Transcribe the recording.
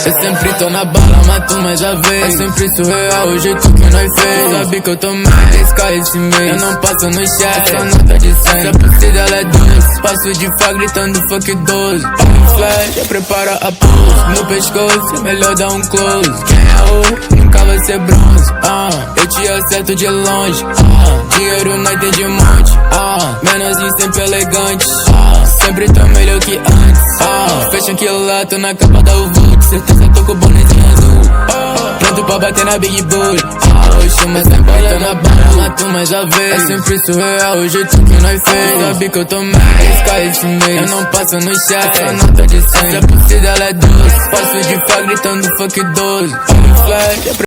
Eu sempre tô na bala, mato mais a vez. É sempre surreal o jeito que nós fez. Sabe que eu tô mais esse mês. Eu não passo no chat, essa nota de 100. Se a pulse dela é doce, passo de fá gritando fuck 12. Flash, prepara a pose. No pescoço, melhor dar um close. Quem é o? Nunca vai ser bronze. Eu te acerto de longe. Dinheiro nós tem de monte. Menorzinho sempre elegante. Sempre tô melhor que antes. Fecha que lá, tô na capa da UV. Certeza tô com o bonezinho azul. Pronto pra bater na Big Bull. Oxe, mas sempre tô na bala, mato mais a vez. É sempre surreal o jeito que nós fez. Sabe que eu tô mais esse mês. Eu não passo no chat, essa nota de 100. Se a pulse dela é doce, passo de fá gritando fuck 12. Flash.